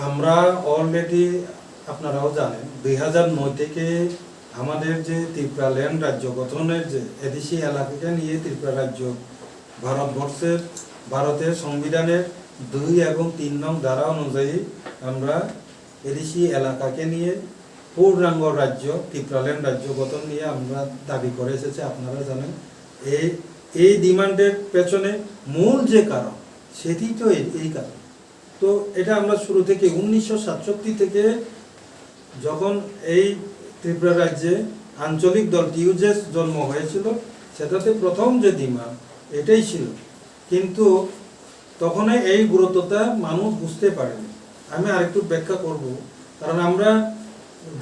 আমরা অলরেডি আপনারাও জানেন 2009 থেকে আমাদের যে ত্রিপুরা ল্যান্ড রাজ্য গঠনের যে এদেশি এলাকাকে নিয়ে ত্রিপুরা রাজ্য ভারতের সংবিধানের 2 এবং 3 নং ধারা অনুযায়ী আমরা এদেশি এলাকাকে নিয়ে পূর্ণাঙ্গ রাজ্য ত্রিপুরা ল্যান্ড রাজ্য গঠন নিয়ে আমরা দাবি করে এসেছি। আপনারা জানেন এই ডিমান্ডের পেছনে মূল যে কারণ সেটি তো এই কারণ। তো এটা আমরা শুরু থেকে 1967 থেকে যখন এই ত্রিপুরা রাজ্যে আঞ্চলিক দল টিউজেস জন্ম হয়েছিল, সেটাতে প্রথম যে ডিমান্ড এটাই ছিল, কিন্তু তখন এই গুরুত্বটা মানুষ বুঝতে পারেনি। আমি আরেকটু ব্যাখ্যা করব, কারণ আমরা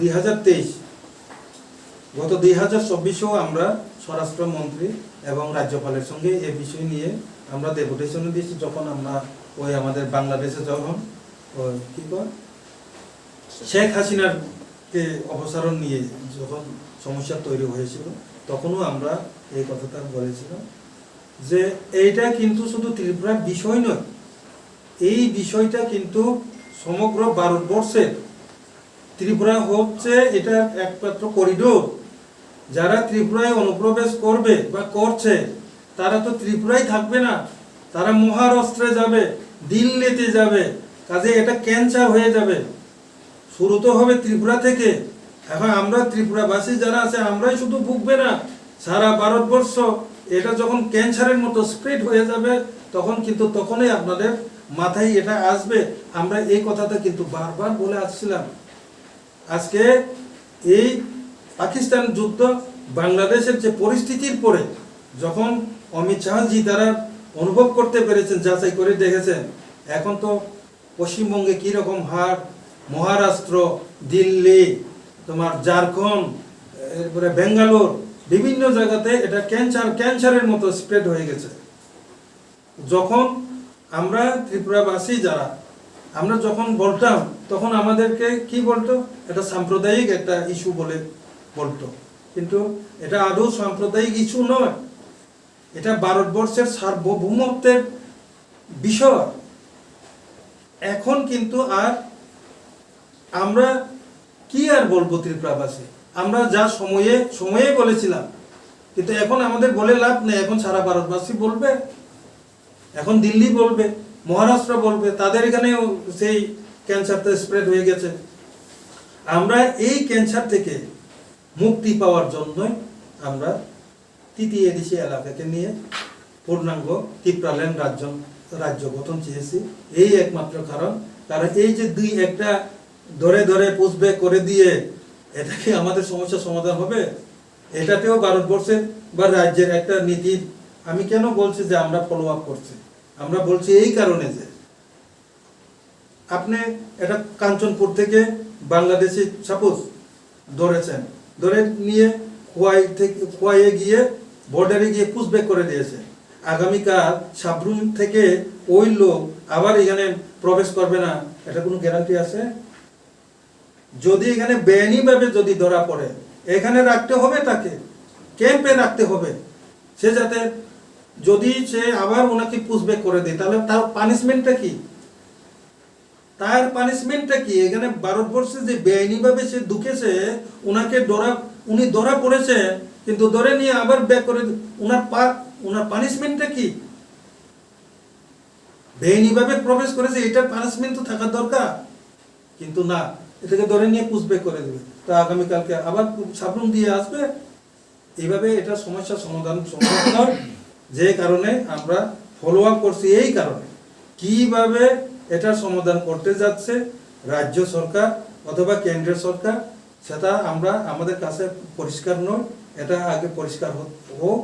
2023 গত 2024-এও আমরা স্বরাষ্ট্রমন্ত্রী এবং রাজ্যপালের সঙ্গে এই বিষয় নিয়ে আমরা ডেপুটেশন দিয়েছি। যখন আমরা আমাদের বাংলাদেশে যখন শেখ হাসিনার কে অপসারণ নিয়ে যখন সমস্যা তৈরি হয়েছিল, তখনও আমরা এই কথাটা বলেছিলাম যে এইটা কিন্তু শুধু ত্রিপুরার বিষয় নয়, এই বিষয়টা কিন্তু সমগ্র ভারতবর্ষের। ত্রিপুরা হচ্ছে এটা একমাত্র করিডোর। যারা ত্রিপুরায় অনুপ্রবেশ করবে বা করছে তারা তো ত্রিপুরায় থাকবে না, তারা মহারাষ্ট্রে যাবে, দিল্লিতে যাবে, কাজে এটা ক্যান্সার হয়ে যাবে। শুরু তো হবে ত্রিপুরা থেকে। এখন আমরা ত্রিপুরাবাসী যারা আছে আমরাই শুধু ভুগবে না, সারা ভারতবর্ষ এটা যখন ক্যান্সারের মতো স্প্রেড হয়ে যাবে, তখন কিন্তু তখনই আপনাদের মাথায় এটা আসবে। আমরা এই কথাটা কিন্তু বারবার বলে আসছিলাম। আজকে এই পাকিস্তান যুদ্ধ বাংলাদেশের যে পরিস্থিতির পরে যখন অমিত শাহজি তারা অনুভব করতে পেরেছেন, যাচাই করে দেখেছেন, এখন তো পশ্চিমবঙ্গে কীরকম হার, মহারাষ্ট্র, দিল্লি, তোমার ঝাড়খণ্ড, এরপরে বেঙ্গালোর, বিভিন্ন জায়গাতে এটা ক্যান্সারের মতো স্প্রেড হয়ে গেছে। যখন আমরা ত্রিপুরাবাসী যারা আমরা যখন বলতাম, তখন আমাদেরকে কি বলতো, এটা সাম্প্রদায়িক একটা ইস্যু বলে বলতো, কিন্তু এটা আদৌ সাম্প্রদায়িক ইস্যু নয়, এটা ভারতবর্ষের সার্বভৌমত্বের বিষয়। এখন কিন্তু আর আমরা কি আর বলবো ত্রিপুরাবাসী, আমরা যা সময়ে বলেছিলাম, কিন্তু এখন আমাদের বলে লাভ নেই। এখন সারা ভারতবাসী বলবে, এখন দিল্লি বলবে, মহারাষ্ট্র বলবে, তাদের এখানেও সেই ক্যান্সারটা স্প্রেড হয়ে গেছে। আমরা এই ক্যান্সার থেকে মুক্তি পাওয়ার জন্যই আমরা তৃতীয় এদেশি এলাকাকে নিয়ে পূর্ণাঙ্গ ত্রিপুরা ল্যান্ড রাজ্য গঠন চেয়েছি। এই একমাত্র কারণ। কারণ এই যে দুই একটা ধরে ধরে পুষব্যাক করে দিয়ে এটা কি আমাদের সমস্যার সমাধান হবে? এটাতেও ভারতবর্ষের বা রাজ্যের একটা নীতির, আমি কেন বলছি যে আমরা ফলো আপ করছি, আমরা বলছি এই কারণে যে আপনি এটা কাঞ্চনপুর থেকে বাংলাদেশি সাপোজ ধরেছেন, ধরে নিয়ে খোয়াইয়ে গিয়ে বর্ডারে গিয়ে পুষব্যাক করে দিয়েছে। আগামীকাল সাবরুম থেকে ওই লোক আবার এখানে প্রবেশ করবে না, এটা কোনো গ্যারান্টি আছে? যদি এখানে বেআইনিভাবে যদি ধরা পড়ে, এখানে রাখতে হবে, তাকে ক্যাম্পে রাখতে হবে। সে যাতে যদি সে আবার ওনাকে পুষব্যাক করে দেয়, তাহলে তার পানিশমেন্টটা কি? তার পানিশমেন্টটা কি? এখানে ভারতবর্ষে যে বেআইনিভাবে সে ঢুকেছে, ওনাকে উনি ধরা পড়েছে, কিন্তু ধরে নিয়ে আবার ব্যাক করে, ওনার পানিশমেন্টটা কি? বেআইনিভাবে প্রবেশ করেছে, এটার পানিশমেন্ট তো থাকার দরকার, কিন্তু না, এটাকে ধরে নিয়ে পুষব্যাক করে দেবে। তো আগামীকালকে আবার সাবরুম দিয়ে আসবে। এইভাবে এটা সমস্যার সমাধান সম্ভব। যে কারণে আমরা ফলো আপ করছি, এই কারণে কিভাবে এটার সমাধান করতে যাচ্ছে রাজ্য সরকার অথবা কেন্দ্রীয় সরকার, সেটা আমরা আমাদের কাছে পরিষ্কার নয়। এটা আগে পরিষ্কার হোক,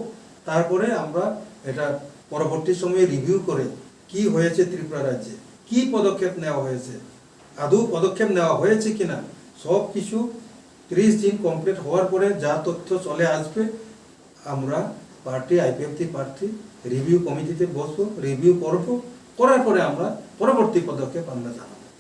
তারপরে আমরা এটা পরবর্তী সময়ে রিভিউ করে কি হয়েছে ত্রিপুরা রাজ্যে, কি পদক্ষেপ নেওয়া হয়েছে, আদৌ পদক্ষেপ নেওয়া হয়েছে কিনা, সব কিছু 30 দিন কমপ্লিট হওয়ার পরে যা তথ্য চলে আসবে, আমরা আইপিএফটি প্রার্থী রিভিউ কমিটিতে বসবো, রিভিউ করার পরে আমরা পরবর্তী পদক্ষেপ আমরা জানাবো।